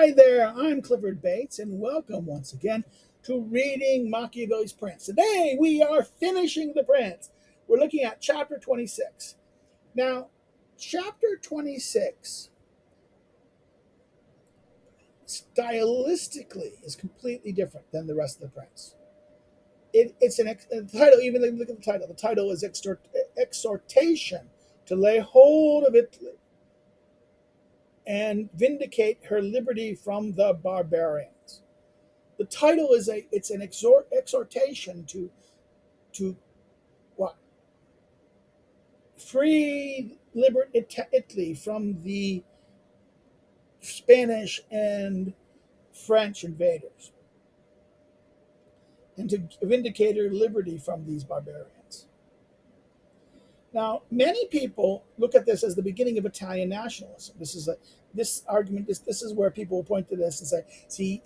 Hi there, I'm Clifford Bates, and welcome once again to Reading Machiavelli's Prince. Today we are finishing the Prince. We're looking at chapter 26. Now, chapter 26 stylistically is completely different than the rest of the Prince. It's the title, even look at the title. The title is Exhortation to Lay Hold of Italy and Vindicate Her Liberty from the Barbarians. The title is an exhortation to what? Free Italy from the Spanish and French invaders, and to vindicate her liberty from these barbarians. Now, many people look at this as the beginning of Italian nationalism. This argument. This is where people will point to this and say, "See,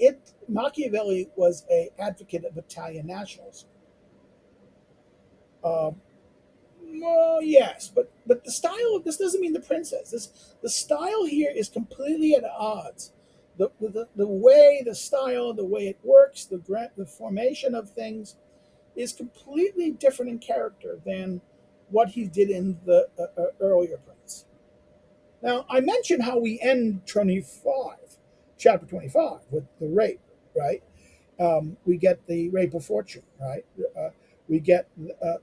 Machiavelli was an advocate of Italian nationalism." Um, Well, yes, but the style of this doesn't mean the princess. The style here is completely at odds. The way the style, the way it works, the formation of things is completely different in character than what he did in the earlier prince. Now, I mentioned how we end chapter 25, with the rape, right? We get the rape of fortune, right? We get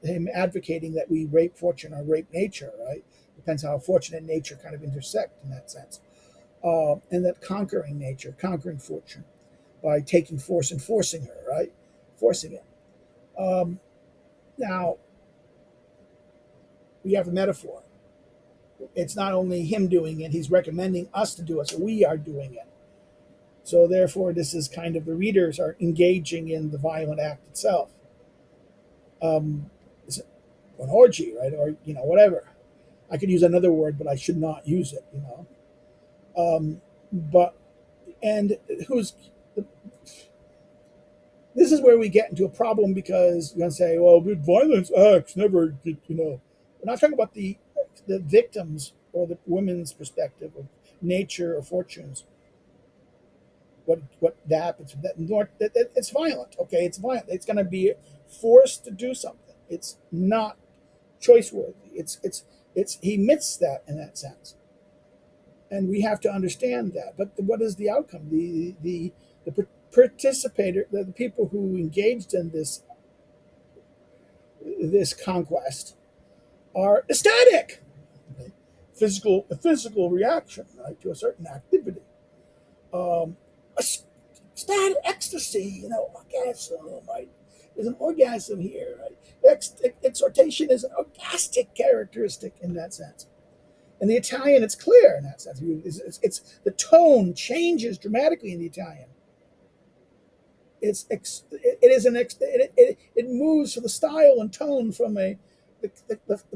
him advocating that we rape fortune or rape nature, right? Depends how fortune and nature kind of intersect in that sense. And that conquering nature, conquering fortune by taking force and forcing her, right? Forcing it. Um, Now, we have a metaphor. It's not only him doing it, he's recommending us to do it, so we are doing it. So, therefore, this is kind of the readers are engaging in the violent act itself. It's an orgy, right? Or, whatever. I could use another word, but I should not use it. But, and who's, this is where we get into a problem because you're going to say, well, violence acts never, we're not talking about the victims or the women's perspective of nature or fortunes. What happens it's violent. Okay, it's violent. It's going to be forced to do something. It's not choice worthy. It's he admits that in that sense, and we have to understand that. But what is the outcome? The participator, the people who engaged in this conquest are ecstatic. Okay? A physical reaction, right, to a certain activity. Um, ecstatic ecstasy, orgasm, right? There's an orgasm here, right? Exhortation is an orgastic characteristic in that sense. In the Italian, it's clear in that sense. It's the tone changes dramatically in the Italian. It moves from the style and tone from the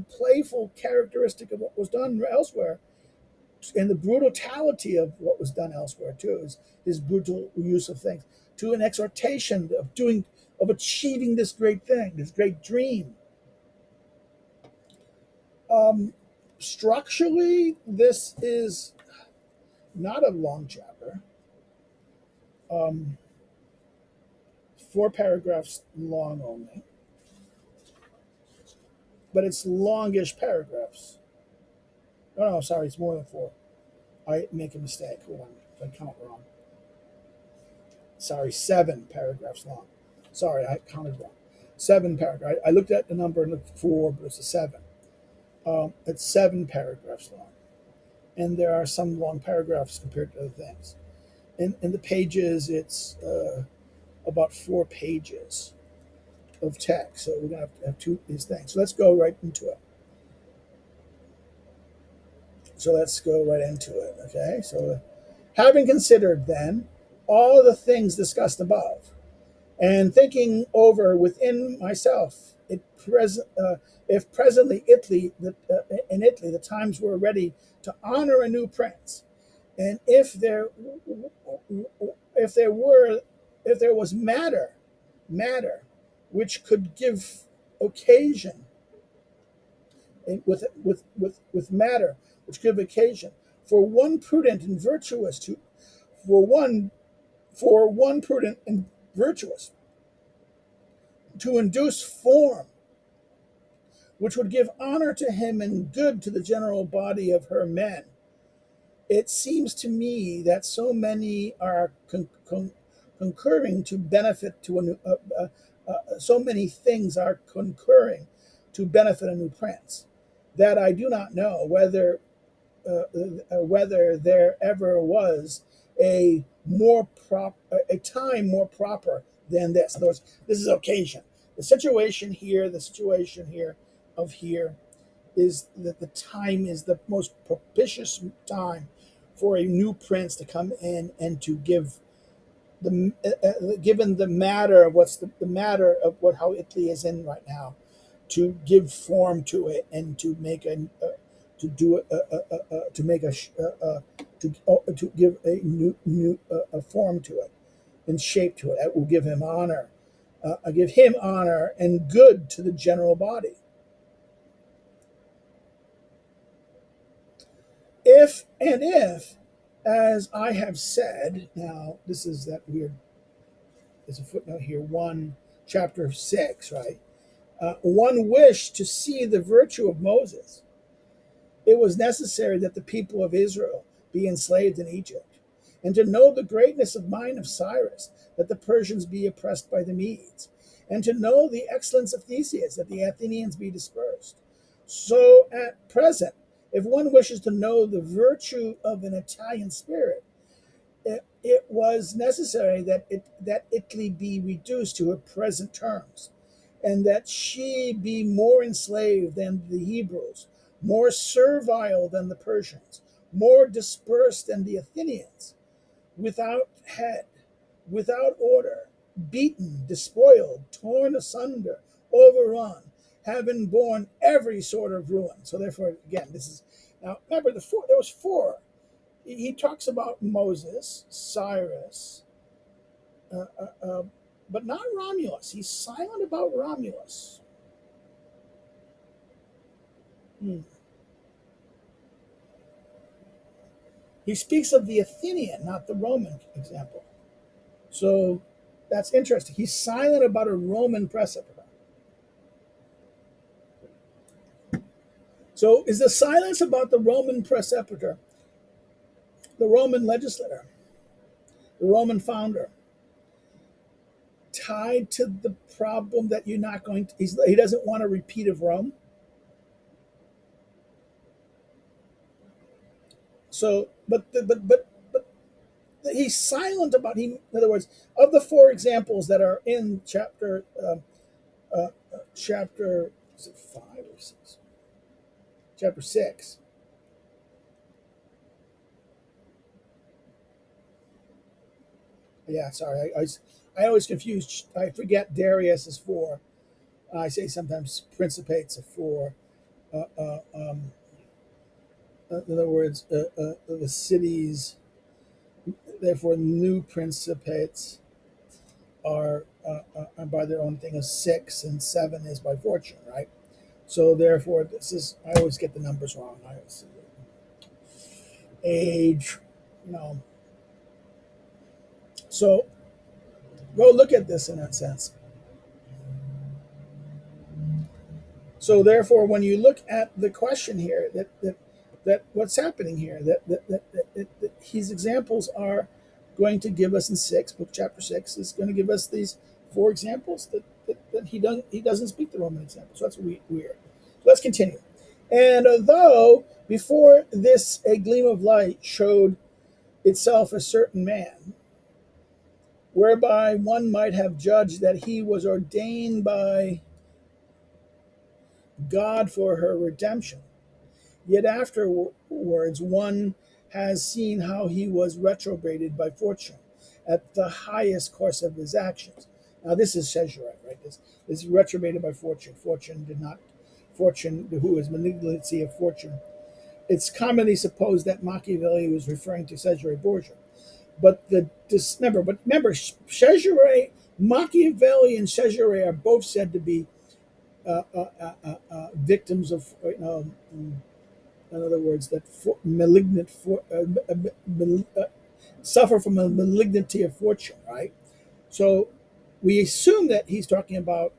playful characteristic of what was done elsewhere, and the brutality of what was done elsewhere too, is his brutal use of things, to an exhortation of achieving this great thing, this great dream. Um, Structurally, this is not a long chapter. Um, 4 paragraphs long only, but it's longish paragraphs. Oh no, sorry, it's more than 4. I make a mistake. Hold on, if I count wrong. Sorry, 7 paragraphs long. Sorry, I counted wrong. 7 paragraphs. I looked at the number and looked 4, but it's a 7. It's 7 paragraphs long, and there are some long paragraphs compared to other things. In the pages, it's about 4 pages of text. So we're gonna have 2 of these things. So let's go right into it. Okay. So, having considered then all the things discussed above, and thinking over within myself, if presently in Italy the times were ready to honor a new prince, and if there were if there was matter which could give occasion, with matter which give occasion for one prudent and virtuous for one for one prudent and virtuous, to induce form, which would give honor to him and good to the general body of her men. It seems to me that so many are concurring to benefit to a new, so many things are concurring to benefit a new prince, that I do not know whether there ever was a time more proper than this. In other words, this is occasion. The situation here of here is that the time is the most propitious time for a new prince to come in and to give given the matter of the matter of what how Italy is in right now, to give form to it and to make to do to make to give a new a form to it and shape to it. That will give him honor. Give him honor and good to the general body. If, as I have said, now this is that weird. There's a footnote here. Chapter 6, right? One wished to see the virtue of Moses. It was necessary that the people of Israel be enslaved in Egypt, and to know the greatness of mind of Cyrus, that the Persians be oppressed by the Medes, and to know the excellence of Theseus, that the Athenians be dispersed. So at present, if one wishes to know the virtue of an Italian spirit, it was necessary that Italy be reduced to her present terms, and that she be more enslaved than the Hebrews, more servile than the Persians, more dispersed than the Athenians, without head, without order, beaten, despoiled, torn asunder, overrun, having borne every sort of ruin. So therefore, again, this is now remember there was four. He talks about Moses, Cyrus, uh, uh, uh, but not Romulus. He's silent about Romulus. Hmm. He speaks of the Athenian, not the Roman example. So that's interesting. He's silent about a Roman preceptor. So is the silence about the Roman preceptor, the Roman legislator, the Roman founder, tied to the problem that you're not going to, he doesn't want a repeat of Rome? So, but he's silent about him. In other words, of the four examples that are in chapter is it 5 or 6? Chapter 6. Yeah, sorry, I always confuse. I forget Darius is 4. I say sometimes Principates are 4. Uh, uh, um, in other words, the cities, therefore, new Principates are by their own thing is 6, and 7 is by fortune, right? So therefore, this is I always get the numbers wrong. I always age, you know. So go look at this in that sense. So therefore, when you look at the question here, that what's happening here, that his examples are going to give us in chapter 6 is going to give us these four examples that he doesn't speak the Roman example. So that's weird. So let's continue. And although before this a gleam of light showed itself a certain man, whereby one might have judged that he was ordained by God for her redemption. Yet afterwards one has seen how he was retrobated by fortune at the highest course of his actions. Now this is Caesarea, right? This is retrobated by fortune. Fortune, who is malignancy of fortune. It's commonly supposed that Machiavelli was referring to Caesarea Borgia. But remember, Caesarea, Machiavelli and Caesarea are both said to be victims of, in other words, that malignant suffer from a malignity of fortune, right? So we assume that he's talking about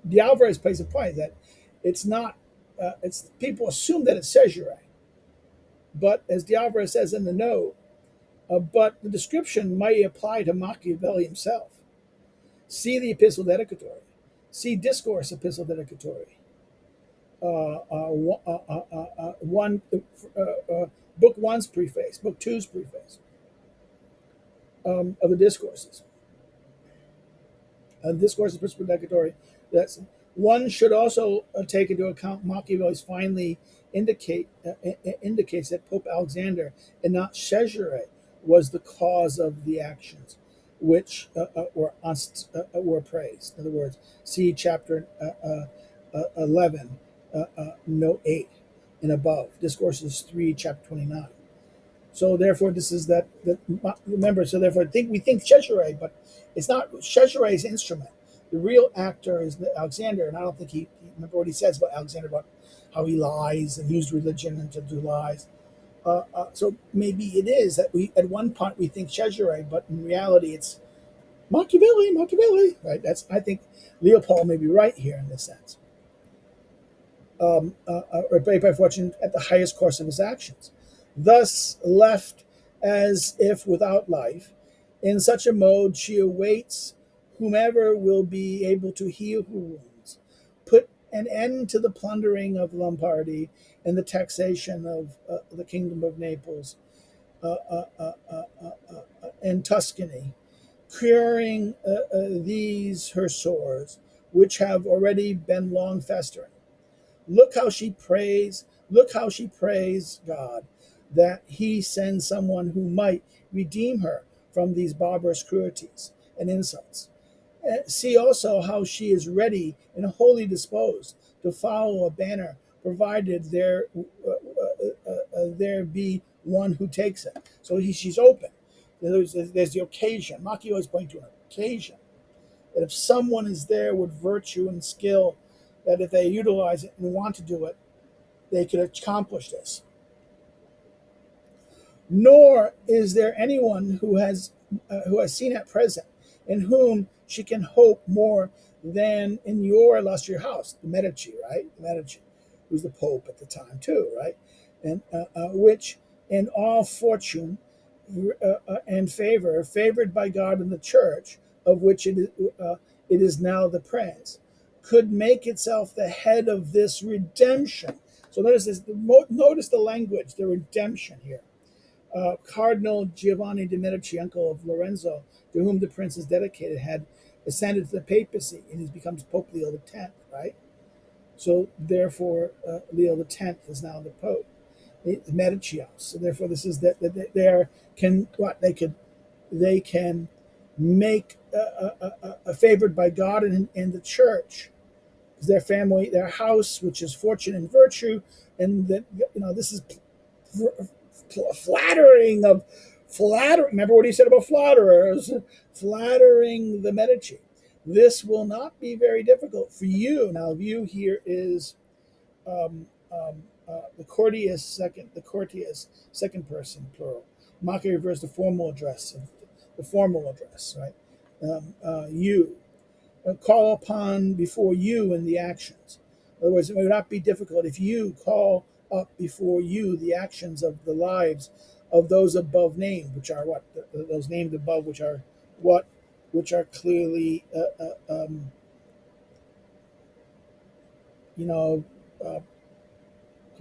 de Alvarez plays a point that it's not. It's people assume that it's Caesarea, but as de Alvarez says in the note, but the description might apply to Machiavelli himself. See the Epistle Dedicatory. See Discourse Epistle Dedicatory. One book one's preface, book two's preface of the discourses. Discourse Epistle Dedicatory. That's one should also take into account Machiavelli's finally indicates that Pope Alexander and not Caesarea was the cause of the actions which were praised. In other words, see chapter 11, note 8 and above, Discourses 3, chapter 29. So therefore, this is that remember. So therefore, we think Caesarea, but it's not Caesarea's instrument. The real actor is Alexander, and I don't think he remember what he says about Alexander, about how he lies and used religion and to do lies. So maybe it is that we at one point we think Caesarea, but in reality it's Machiavelli, right? I think Leo Paul may be right here in this sense. Or by fortune at the highest course of his actions, thus left as if without life. In such a mode she awaits whomever will be able to heal her wounds, put an end to the plundering of Lombardy and the taxation of the kingdom of Naples and Tuscany, curing these her sores, which have already been long festering. Look how she prays God that he sends someone who might redeem her from these barbarous cruelties and insults. See also how she is ready and wholly disposed to follow a banner, provided there be one who takes it. So she's open. There's the occasion. Machiavelli is pointing to an occasion. That if someone is there with virtue and skill, that if they utilize it and want to do it, they could accomplish this. Nor is there anyone who has seen at present in whom she can hope more than in your illustrious house, the Medici, right? The Medici, who's the Pope at the time too, right? And which in all fortune and favor, favored by God and the Church, of which it is now the prince, could make itself the head of this redemption. So notice this. Notice the language, the redemption here. Cardinal Giovanni de' Medici, uncle of Lorenzo, to whom the prince is dedicated, had ascended to the papacy, and he becomes Pope Leo X, right? So therefore, Leo X is now the Pope, the Medici house. So therefore, this is that they can make favored by God and the Church, their family, their house, which is fortune and virtue, and that this is flattering. Remember what he said about flatterers, flattering the Medici. This will not be very difficult for you. Now, you here is the courteous second person plural. Maki refers to formal address, right? You call upon before you in the actions. In other words, it would not be difficult if you call up before you the actions of the lives of those above named, which are what? Those named above, which are what? Which are clearly, come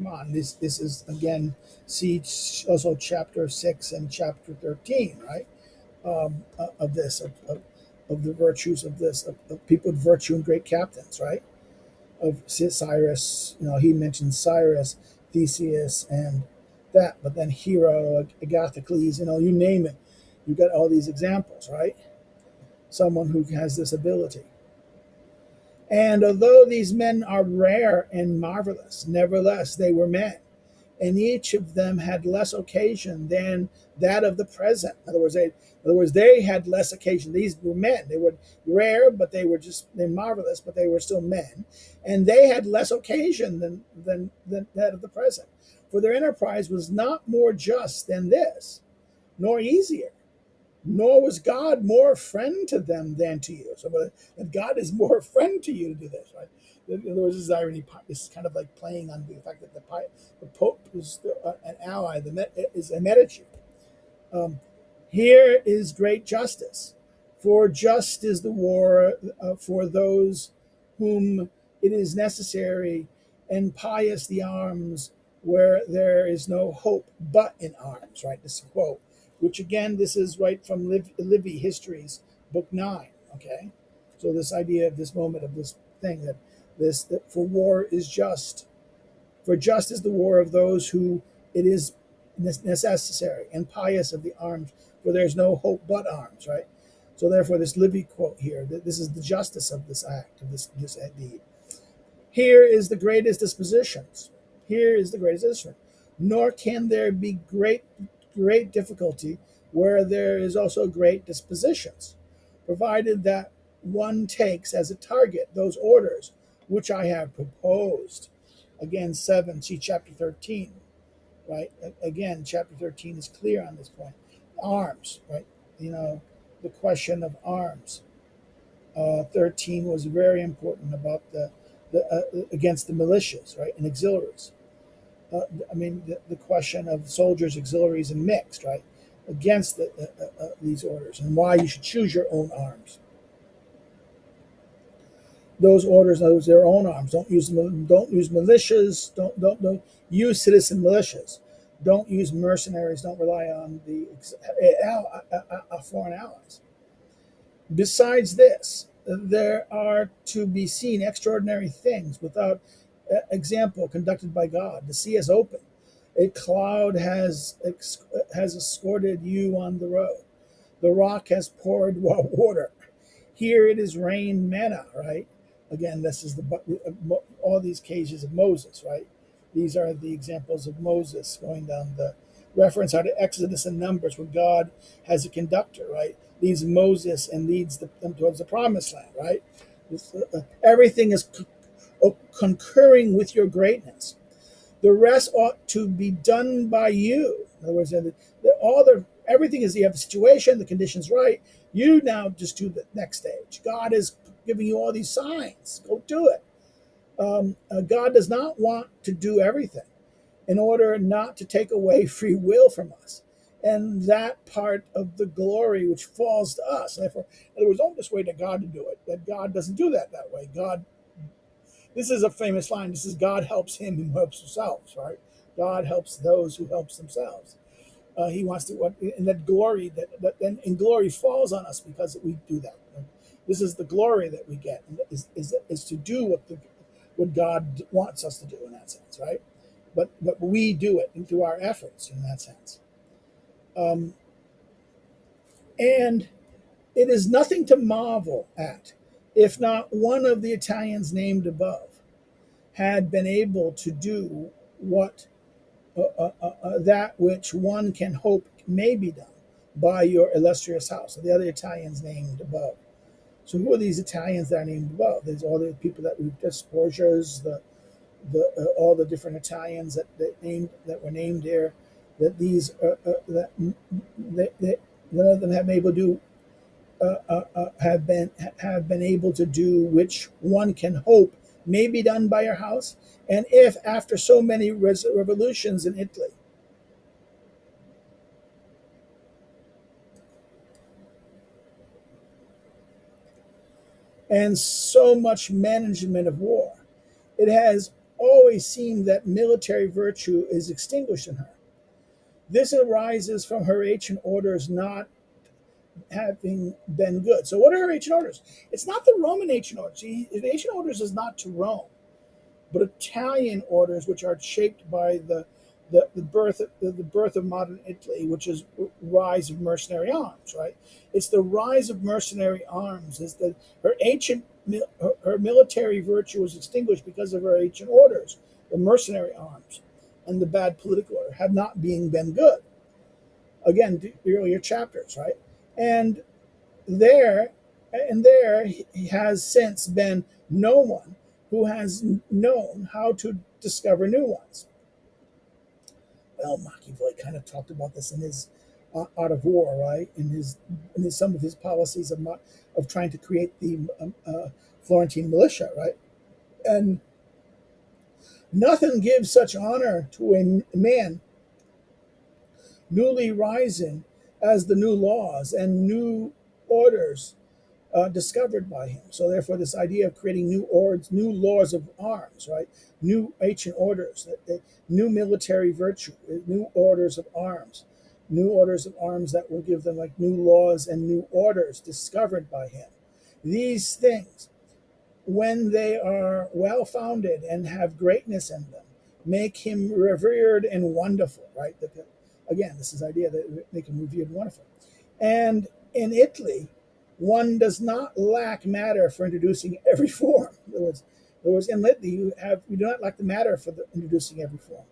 on, this is, again, see also chapter 6 and chapter 13, right? Of this, of the virtues of this, of people with virtue and great captains, right? Of Cyrus, he mentions Cyrus, Theseus, and that, but then Hero, Agathocles, you name it. You got all these examples, right? Someone who has this ability. And although these men are rare and marvelous, nevertheless they were men, and each of them had less occasion than that of the present. In other words, they had less occasion. These were men. They were rare, but they're marvelous, but they were still men, and they had less occasion than that of the present. For their enterprise was not more just than this, nor easier, nor was God more friend to them than to you. So that God is more friend to you to do this, right? In other words, this is irony. This is kind of like playing on the fact that the Pope is an ally, is a Medici. Um, Here is great justice, for just is the war for those whom it is necessary, and pious the arms where there is no hope but in arms. Right, this is a quote, which again, this is right from Livy Histories, Book 9. Okay, so this idea of this moment of this thing that for war is just, for just is the war of those who it is necessary, and pious of the arms, for there is no hope but arms, right? So therefore, this Livy quote here, this is the justice of this act, of this deed. Here is the greatest dispositions. Here is the greatest disposition. Nor can there be great difficulty where there is also great dispositions, provided that one takes as a target those orders which I have proposed. Again, 7, see chapter 13, right? Again, chapter 13 is clear on this point. Arms, right? The question of arms. 13 was very important about the against the militias, right, and auxiliaries. The question of soldiers, auxiliaries, and mixed, right, against these orders, and why you should choose your own arms. Those orders, those their own arms. Don't use militias. Don't use citizen militias. Don't use mercenaries. Don't rely on the foreign allies. Besides this, there are to be seen extraordinary things without example conducted by God. The sea is open. A cloud has escorted you on the road. The rock has poured water. Here it is rained manna, right? Again, this is all these cases of Moses, right? These are the examples of Moses going down the reference out to Exodus and Numbers, where God has a conductor, right? Leads Moses and leads them towards the promised land, right? Everything is concurring with your greatness. The rest ought to be done by you. In other words, everything is, you have the situation, the conditions right. You now just do the next stage. God is giving you all these signs. Go do it. God does not want to do everything in order not to take away free will from us, and that part of the glory which falls to us. Therefore, in other words, don't just wait to God to do it. That God doesn't do that way. This is a famous line. This is God helps him who helps himself, right? God helps those who helps themselves. He wants to, and that glory and glory falls on us because we do that. This is the glory that we get, is to do what God wants us to do in that sense, right? But we do it through our efforts in that sense. And it is nothing to marvel at if not one of the Italians named above had been able to do what that which one can hope may be done by your illustrious house. So the other Italians named above. So who are these Italians that are named above? There's all the people that we've just Borgias, all the different Italians that were named here. That these that none of them have been able to do have been able to do which one can hope may be done by your house, and if after so many revolutions in Italy and so much management of war, it has always seemed that military virtue is extinguished in her. This arises from her ancient orders not having been good. So, what are her ancient orders? It's not the Roman ancient orders. The ancient orders is not to Rome, but Italian orders, which are shaped by the birth of modern Italy, which is rise of mercenary arms. Right? It's the rise of mercenary arms. Is that her ancient her military virtue was extinguished because of her ancient orders, the mercenary arms, and the bad political order have not been good. Again, the earlier chapters, right? And there there has since been no one who has known how to discover new ones. Well, Machiavelli kind of talked about this in his Art of War, right? In some of his policies of trying to create the Florentine militia, right? And nothing gives such honor to a man newly rising as the new laws and new orders discovered by him. So therefore, this idea of creating new laws of arms, right? New ancient orders, new military virtue, new orders of arms that will give them like new laws and new orders discovered by him. These things, when they are well founded and have greatness in them, make him revered and wonderful, right? Again, this is the idea that make him revered and wonderful. And in Italy, one does not lack matter for introducing every form. In other words, in Italy, you do not lack the matter for introducing every form.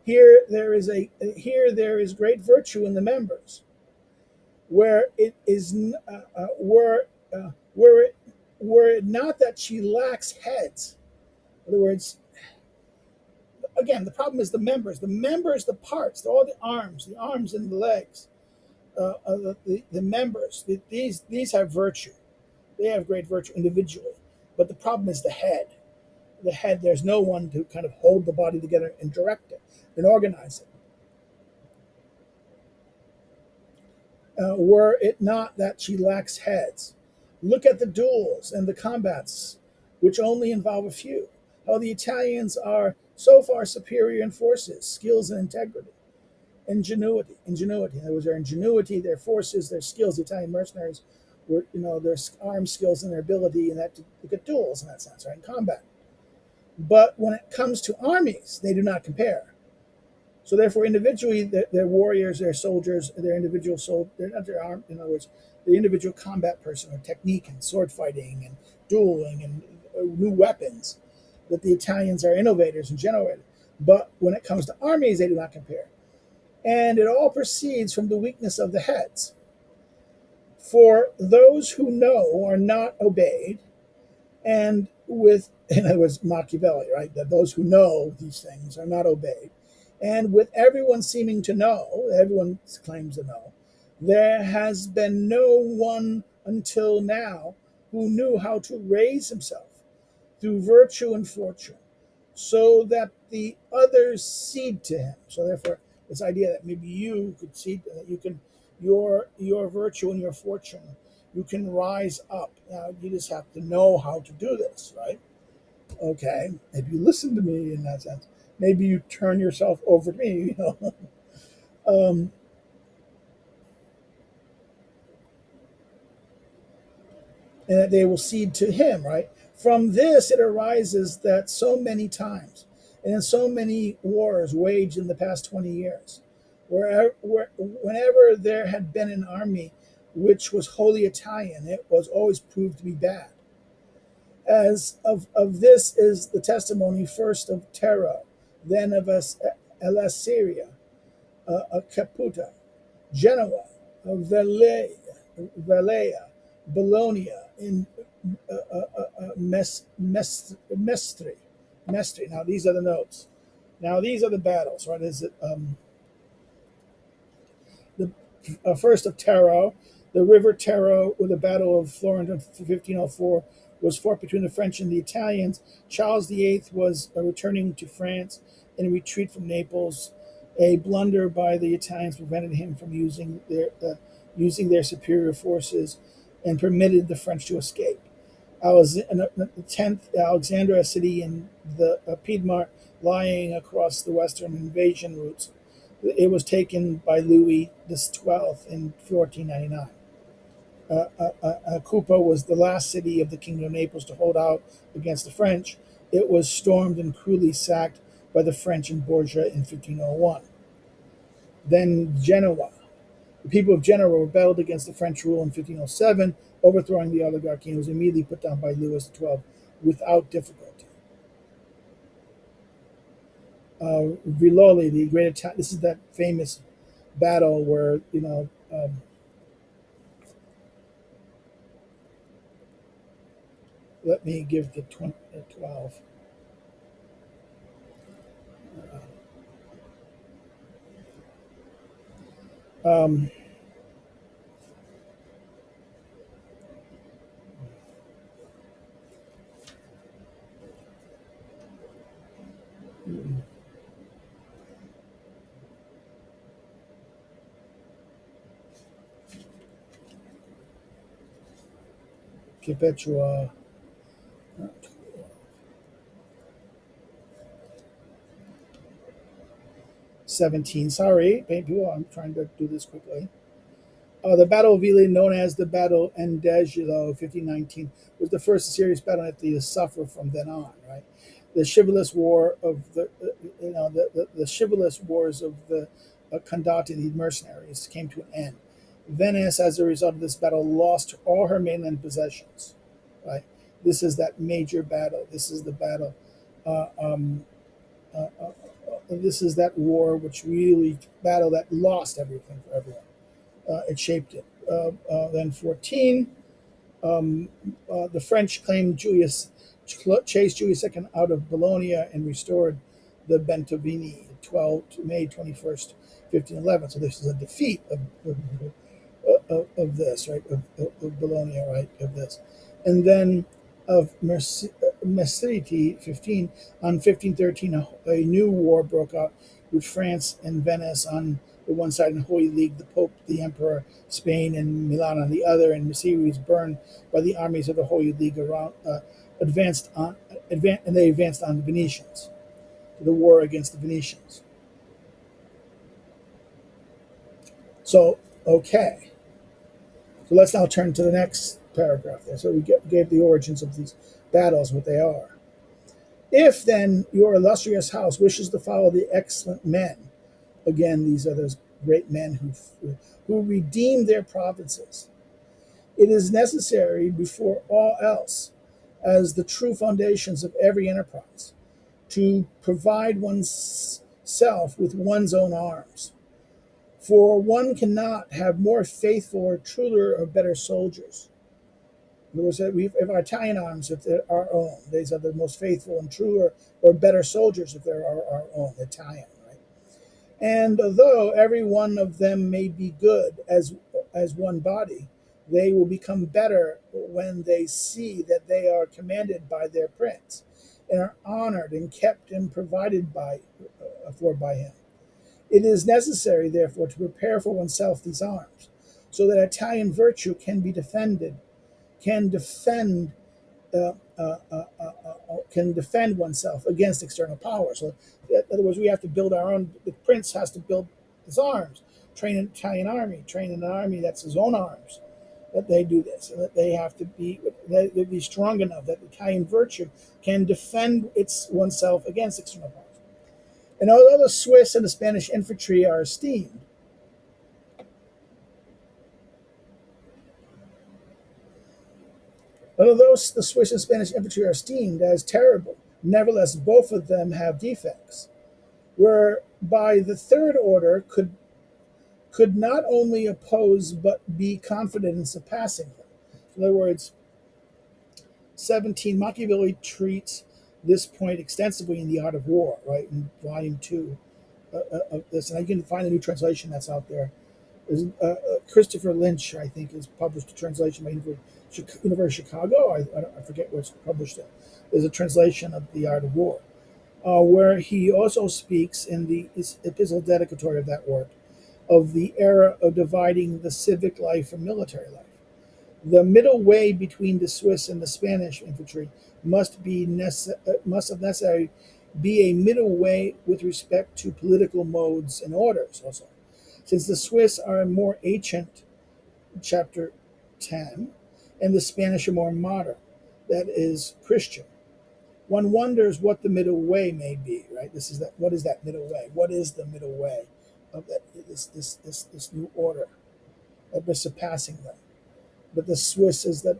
Here there is great virtue in the members, where it is were it not that she lacks heads. In other words, again, the problem is the parts, all the arms and the legs, the members. These have virtue. They have great virtue individually, but the problem is the head. The head. There's no one to kind of hold the body together and direct it and organize it. Were it not that she lacks heads. Look at the duels and the combats, which only involve a few. How the Italians are so far superior in forces, skills, and integrity. Ingenuity. In other words, their ingenuity, their forces, their skills. The Italian mercenaries were, their arm skills and their ability, and that to look at duels in that sense, right? In combat. But when it comes to armies, they do not compare. So therefore, individually, their warriors, their soldiers, their individual they're not their arm. In other words, the individual combat person or technique and sword fighting and dueling and new weapons, that the Italians are innovators and generators. But when it comes to armies, they do not compare. And it all proceeds from the weakness of the heads. For those who know are not obeyed, and in other words, Machiavelli, right? That those who know these things are not obeyed. And with everyone seeming to know, everyone claims to know, there has been no one until now who knew how to raise himself through virtue and fortune, so that the others cede to him. So therefore, this idea that maybe you could cede, that you can your virtue and your fortune, you can rise up. Now you just have to know how to do this, right? Okay, if you listen to me in that sense, maybe you turn yourself over to me, um, and that they will cede to him, right? From this, it arises that so many times and in so many wars waged in the past 20 years, whenever there had been an army which was wholly Italian, it was always proved to be bad. As of this is the testimony first of Tero, then of Elasyria, Caputa, Genoa, Valea, Bologna, in Mestri. Now these are the notes. Now these are the battles, right? Is it the first of Taro, the River Taro, with the Battle of Florence in 1504, was fought between the French and the Italians. Charles VIII was returning to France in retreat from Naples. A blunder by the Italians prevented him from using their superior forces and permitted the French to escape. The 10th Alexandria, city in the Piedmont, lying across the western invasion routes. It was taken by Louis XII in 1499. Cupa was the last city of the Kingdom of Naples to hold out against the French. It was stormed and cruelly sacked by the French in Borgia in 1501. Then Genoa. The people of Genoa rebelled against the French rule in 1507, overthrowing the oligarchy, and was immediately put down by Louis XII without difficulty. Villoli, the great attack. This is that famous battle where let me give the 12. Um, Perpetua 17. Sorry, people, I'm trying to do this quickly. The Battle of Ely, known as the Battle Endegelo 1519, was the first serious battle Italy to suffer from then on. Right, the chivalrous war of the chivalrous wars of the Condati, the mercenaries, came to an end. Venice, as a result of this battle, lost all her mainland possessions. Right, this is that major battle. This is the battle. Uh, um, this is that war which really battle that lost everything for everyone. It shaped it. Then 14, um, the French claimed Julius, chased Julius II out of Bologna and restored the Bentovini, May 21st, 1511. So this is a defeat of this, right, of Bologna, right, of this. And then of Machiavelli 15, on 1513, a new war broke out with France and Venice on the one side and Holy League, the Pope, the Emperor, Spain, and Milan on the other, and Machiavelli was burned by the armies of the Holy League around, and they advanced on the Venetians, to the war against the Venetians. So, okay. So let's now turn to the next paragraph there. So we gave the origins of these battles, what they are. If then your illustrious house wishes to follow the excellent men, again, these are those great men who redeemed their provinces, it is necessary before all else, as the true foundations of every enterprise, to provide one's self with one's own arms. For one cannot have more faithful or truer or better soldiers. In other words, we have our Italian arms if they're our own. These are the most faithful and truer or better soldiers if they're our own, Italian, right? And although every one of them may be good as one body, they will become better when they see that they are commanded by their prince and are honored and kept and provided by him. It is necessary, therefore, to prepare for oneself these arms, so that Italian virtue can defend uh, uh, uh, uh, can defend oneself against external power. So, in other words, we have to build our own. The prince has to build his arms, train an Italian army, train an army that's his own arms. That they do this, and that they have to be strong enough that Italian virtue can defend its oneself against external powers. And although the Swiss and the Spanish infantry are esteemed, although the Swiss and Spanish infantry are esteemed as terrible, nevertheless both of them have defects, whereby the third order could not only oppose but be confident in surpassing them. In other words, 17, Machiavelli treats this point extensively in The Art of War, right, in volume 2 of this. And you can find a new translation that's out there. Christopher Lynch, I think, has published a translation by University of Chicago. I forget where it's published at. There's a translation of The Art of War, where he also speaks in the epistle dedicatory of that work of the era of dividing the civic life from military life. The middle way between the Swiss and the Spanish infantry must of necessary be a middle way with respect to political modes and orders also. Since the Swiss are more ancient, chapter 10, and the Spanish are more modern, that is Christian. One wonders what the middle way may be, right? This is that. What is that middle way? What is the middle way of this new order that we're surpassing them? But the Swiss is that.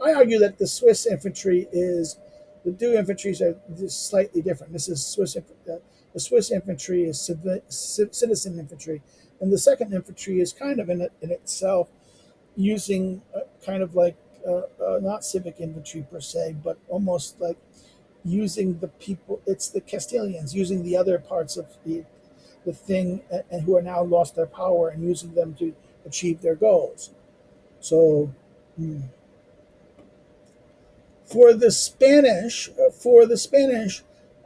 I argue that the Swiss infantry is the two infantries are just slightly different. This is the Swiss infantry is citizen infantry, and the second infantry is kind of in itself using kind of like not civic infantry per se, but almost like using the people. It's the Castilians using the other parts of the thing, and who are now lost their power and using them to achieve their goals. So, for the Spanish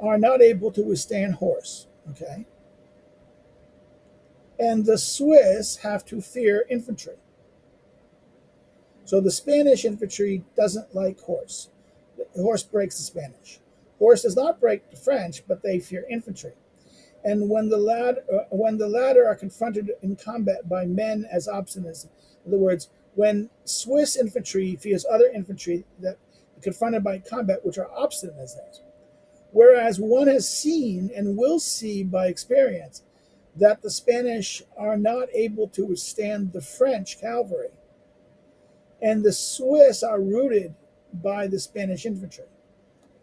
are not able to withstand horse. Okay, and the Swiss have to fear infantry. So the Spanish infantry doesn't like horse. The horse breaks the Spanish. Horse does not break the French, but they fear infantry. And when the latter are confronted in combat by men as obstinate as, in other words, when Swiss infantry fears other infantry that are confronted by combat which are obstinate as theirs, whereas one has seen and will see by experience that the Spanish are not able to withstand the French cavalry, and the Swiss are routed by the Spanish infantry,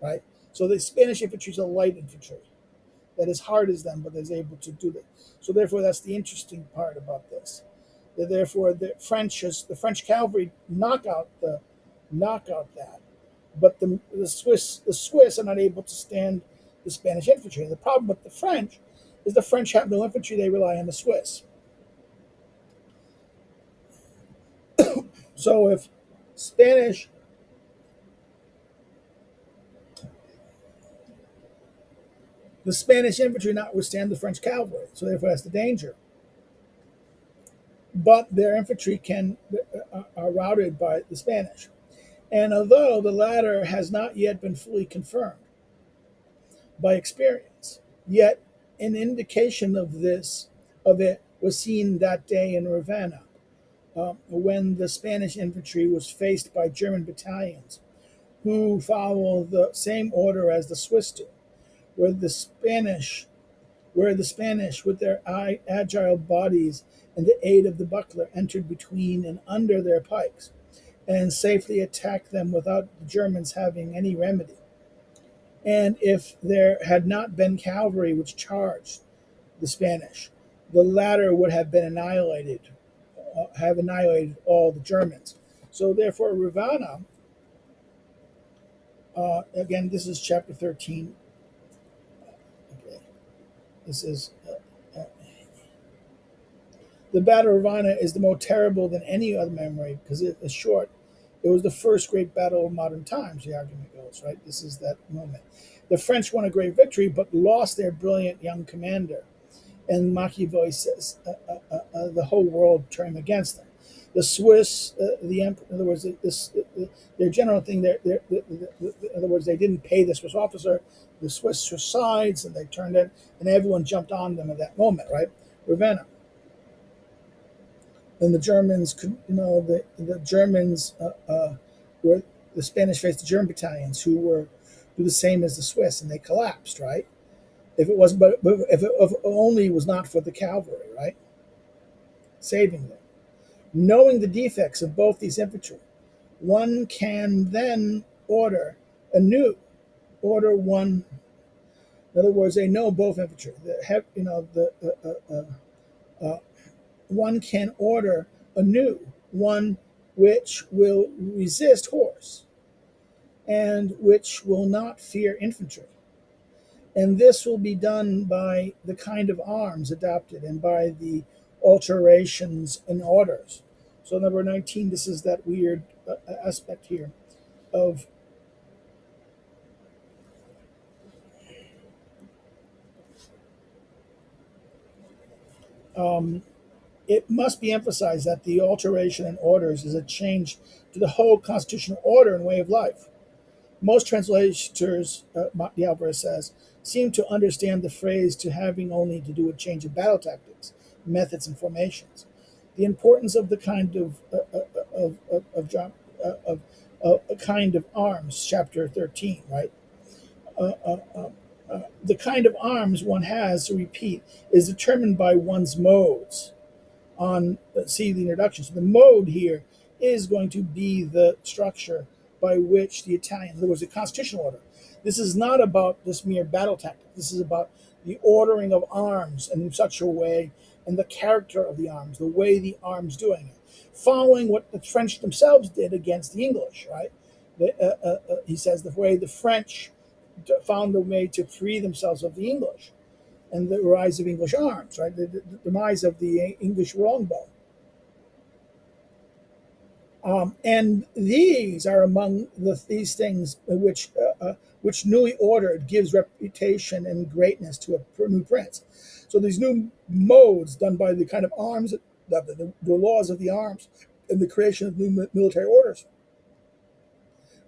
right? So the Spanish infantry is a light infantry that is hard as them, but is able to do that. So therefore, that's the interesting part about this. That therefore, the French cavalry knock out that, but the Swiss are not able to stand the Spanish infantry. The problem with the French is the French have no infantry; they rely on the Swiss. So if Spanish the Spanish infantry not withstand the French cavalry, so therefore that's the danger. But their infantry are routed by the Spanish, and although the latter has not yet been fully confirmed by experience, yet an indication of it was seen that day in Ravenna, when the Spanish infantry was faced by German battalions who follow the same order as the Swiss do, where the Spanish with their agile bodies and the aid of the buckler, entered between and under their pikes, and safely attacked them without the Germans having any remedy. And if there had not been cavalry which charged the Spanish, the latter would have annihilated all the Germans. So therefore, Ravenna, again, this is chapter 13. Okay. This is the Battle of Ravenna is the more terrible than any other memory because it is short. It was the first great battle of modern times, the argument goes, right? This is that moment. The French won a great victory, but lost their brilliant young commander. And Machiavelli says the whole world turned against them. The Swiss, in other words, their general thing, in other words, they didn't pay the Swiss officer. The Swiss switched sides, and they turned in, and everyone jumped on them at that moment, right? Ravenna. And the Germans could, the Germans were the Spanish faced the German battalions who were do the same as the Swiss, and they collapsed, right? If it wasn't, but if it only was not for the cavalry, right, saving them, knowing the defects of both these infantry, one can then order one. In other words, they know both infantry. One can order anew one which will resist horse and which will not fear infantry. And this will be done by the kind of arms adopted and by the alterations in orders. So, number 19, this is that weird aspect here of it must be emphasized that the alteration in orders is a change to the whole constitutional order and way of life. Most translators, de Alvarez says, seem to understand the phrase to having only to do with change of battle tactics, methods, and formations. The importance of the kind of a kind of arms, chapter 13, right? Uh, uh, uh, the kind of arms one has to repeat is determined by one's modes. See the introduction. So the mode here is going to be the structure by which the Italians, there was a constitutional order. This is not about this mere battle tactic. This is about the ordering of arms in such a way and the character of the arms, the way the arms doing it, following what the French themselves did against the English, right? He says the way the French found a way to free themselves of the English. and the rise of English arms, right? The demise of the English longbow. And these are among these things which newly ordered gives reputation and greatness to a new prince. So these new modes done by the kind of arms, the laws of the arms, and the creation of new military orders.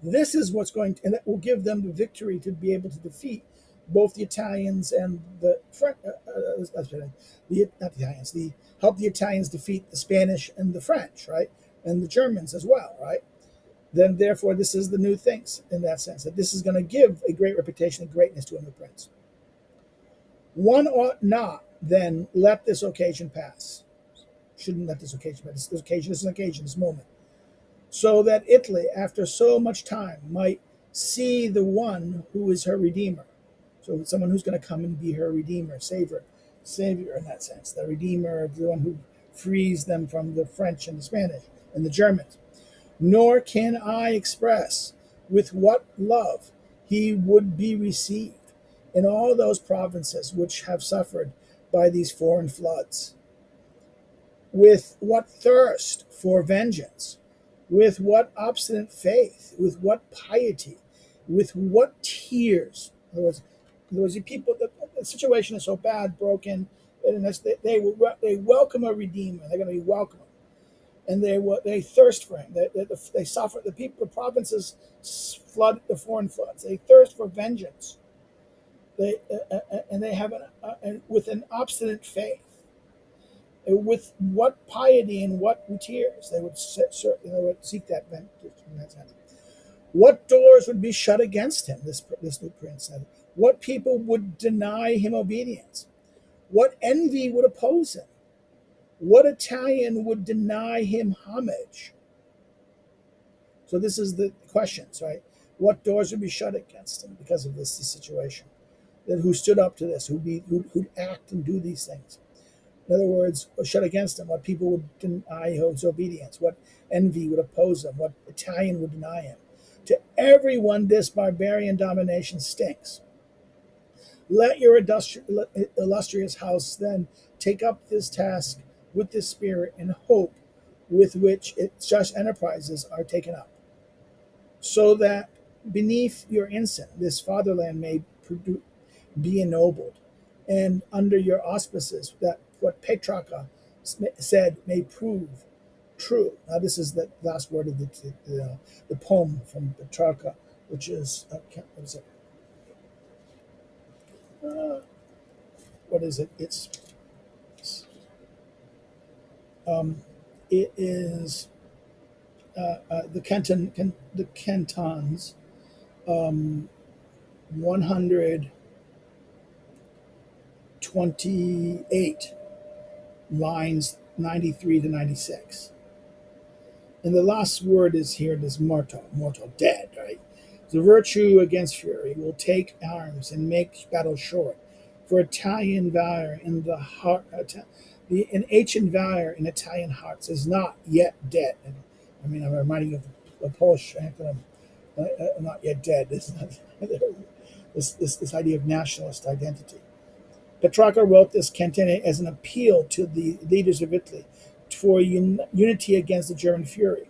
This is what's going to, and that will give them the victory to be able to defeat both the Italians and the French. Not the Italians. The help the Italians defeat the Spanish and the French, right, and the Germans as well, right. Then, therefore, this is the new things in that sense, that this is going to give a great reputation and greatness to a new prince. One ought not then let this occasion pass. Shouldn't let this occasion pass. This occasion, this moment, so that Italy, after so much time, might see the one who is her redeemer. So someone who's going to come and be her redeemer, savior in that sense, the redeemer, the one who frees them from the French and the Spanish and the Germans. Nor can I express with what love he would be received in all those provinces which have suffered by these foreign floods, with what thirst for vengeance, with what obstinate faith, with what piety, with what tears. In other words, the people, the situation is so bad, broken, and they welcome a redeemer. They're going to be welcome, and they thirst for him. They suffer. The people, the provinces flood, the foreign floods. They thirst for vengeance. And they have with an obstinate faith. With what piety and what tears they would seek that vengeance in that sense. What doors would be shut against him, this new prince said? What people would deny him obedience? What envy would oppose him? What Italian would deny him homage? So this is the questions, right? What doors would be shut against him because of this situation? That who stood up to this, who'd act and do these things? In other words, shut against him. What people would deny his obedience? What envy would oppose him? What Italian would deny him? To everyone, this barbarian domination stinks. Let your illustrious house then take up this task with the spirit and hope with which its just enterprises are taken up, so that beneath your ensign this fatherland may be ennobled, and under your auspices that what Petrarca said may prove true. Now, this is the last word of the poem from Petrarca, which is what is it? It is the Cantons, 128, lines 93 to 96. And the last word is here, this mortal, dead, right? The virtue against fury will take arms and make battle short. For Italian valor in the heart, an ancient valor in Italian hearts is not yet dead. And, I mean, I'm reminding you of the Polish anthem, not yet dead. This idea of nationalist identity. Petrarca wrote this cantate as an appeal to the leaders of Italy for unity against the German fury.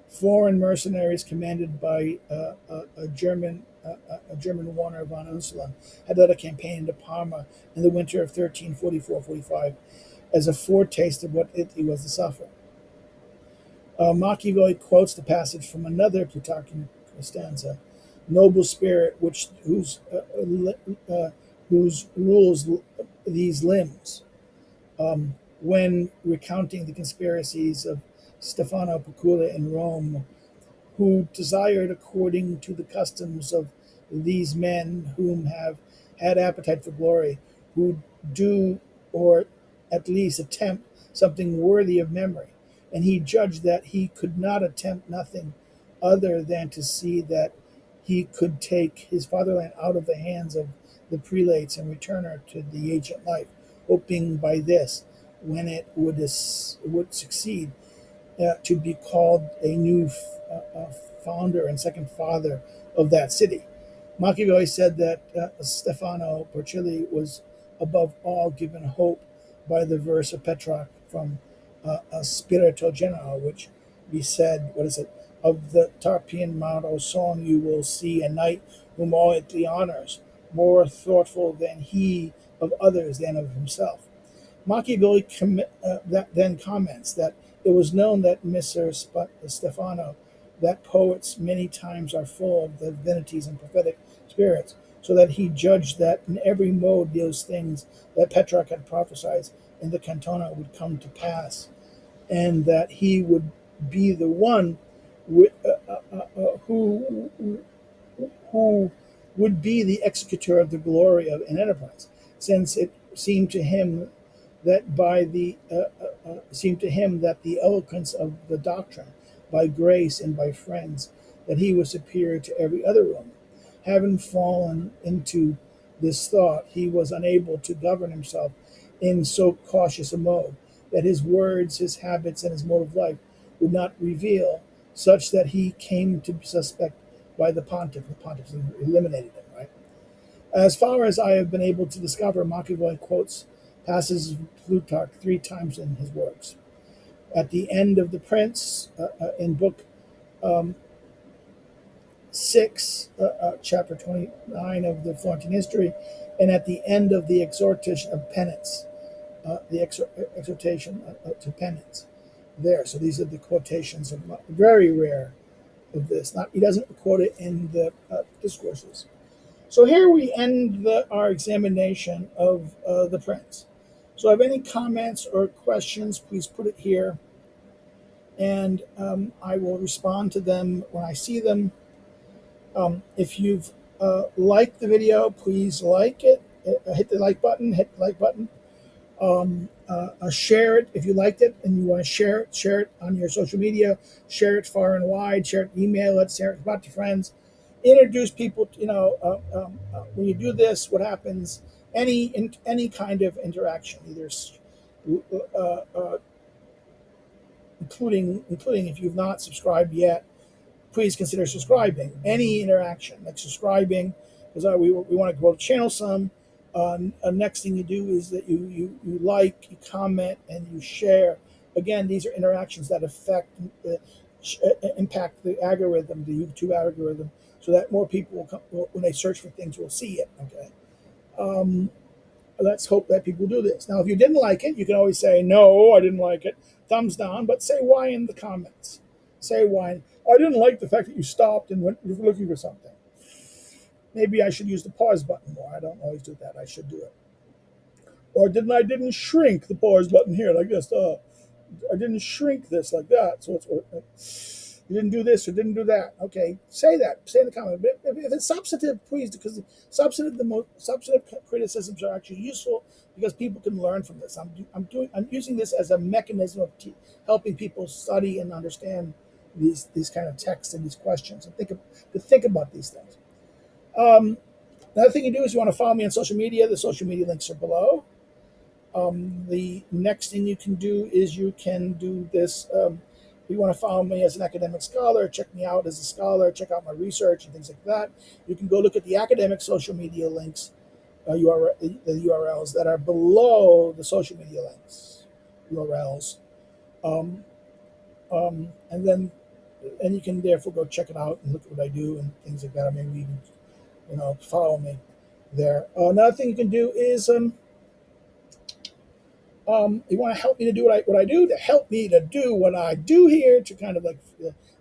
Foreign mercenaries commanded by a German Warner von Unselin had led a campaign into Parma in the winter of 1344-45 as a foretaste of what Italy was to suffer. Machiavelli quotes the passage from another Plutarchian stanza: "Noble spirit, whose rules these limbs," when recounting the conspiracies of Stefano Pacula in Rome, who desired, according to the customs of these men whom have had appetite for glory, who do or at least attempt something worthy of memory. And he judged that he could not attempt nothing other than to see that he could take his fatherland out of the hands of the prelates and return her to the ancient life, hoping by this, when it would succeed, to be called a new founder and second father of that city. Machiavelli said that Stefano Porcilli was above all given hope by the verse of Petrarch from a Spirito General, which be said, what is it? Of the Tarpeian Mount O song you will see a knight whom all it honors, more thoughtful than he of others than of himself. Machiavelli then comments that it was known that Messer Stefano, that poets many times are full of the divinities and prophetic spirits, so that he judged that in every mode those things that Petrarch had prophesied in the Cantona would come to pass, and that he would be the one who would be the executor of the glory of an enterprise, since it seemed to him that the eloquence of the doctrine, by grace and by friends, that he was superior to every other Roman. Having fallen into this thought, he was unable to govern himself in so cautious a mode that his words, his habits, and his mode of life would not reveal, such that he came to suspect by the pontiff. The pontiff eliminated him, right? As far as I have been able to discover, Machiavelli quotes passages of Plutarch 3 times in his works. At the end of The Prince, in book 6, chapter 29 of the Florentine History, and at the end of the Exhortation of Penance, the exhortation to penance. There, so these are the quotations of very rare of this. Not he doesn't quote it in the discourses. So here we end our examination of The Prince. So if any comments or questions, please put it here, and I will respond to them when I see them. If you've liked the video, please like it. Hit the like button. Hit the like button. Share it if you liked it and you want to share it. Share it on your social media. Share it far and wide. Share it, email it. Share it about to friends. Introduce people. When you do this, what happens? Any kind of interaction, either including if you've not subscribed yet, please consider subscribing. Any interaction, like subscribing, because we want to grow the channel some. Next thing you do is that you like, you comment, and you share. Again, these are interactions that impact the algorithm, the YouTube algorithm, so that more people when they search for things, will see it. Okay. Let's hope that people do this. Now, if you didn't like it, you can always say, no, I didn't like it. Thumbs down, but say why in the comments. Say why. I didn't like the fact that you stopped and went looking for something. Maybe I should use the pause button more. I don't always do that. I should do it. Or didn't shrink the pause button here like this. I didn't shrink this like that. So you didn't do this or didn't do that. Okay, say that. Say in the comment. But if it's substantive, please, because substantive criticisms are actually useful because people can learn from this. I'm using this as a mechanism of helping people study and understand these kind of texts and these questions and think about these things. Another thing you do is you want to follow me on social media. The social media links are below. The next thing you can do is you can do this. If you want to follow me as an academic scholar, check me out as a scholar, check out my research and things like that. You can go look at the academic social media links, the URLs that are below the social media links, URLs. And you can therefore go check it out and look at what I do and things like that. Or maybe even, follow me there. Another thing you can do is you want to help me to do what I do, to help me to do what I do here, to kind of like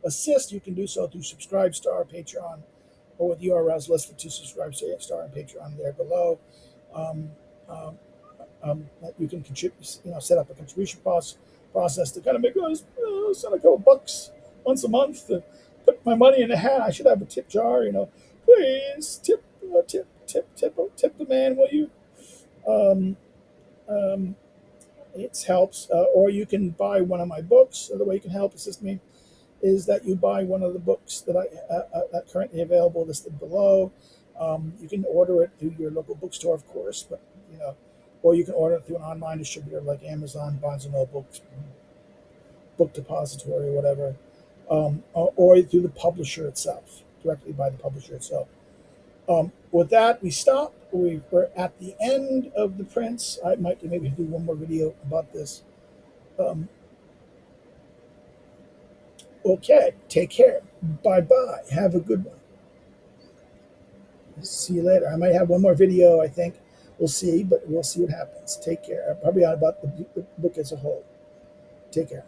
assist. You can do so through Subscribe Star, Patreon, or with URLs listed to Subscribe Star and Patreon there below. You can contribute, set up a contribution process to kind of make us send a couple bucks once a month to put my money in a hat. I should have a tip jar, please tip the man, will you? It helps, or you can buy one of my books. The way you can help assist me is that you buy one of the books that that currently available listed below. You can order it through your local bookstore, of course, but or you can order it through an online distributor like Amazon, Barnes and Noble, Book Depository, or whatever, or through the publisher itself, directly by the publisher itself. With that, we stop. we're at the end of the Prince. I might maybe do one more video about this. Um, okay, take care. Bye bye. Have a good one. See you later. I might have one more video, I think. We'll see, but we'll see what happens. Take care. Probably on about the book as a whole. Take care.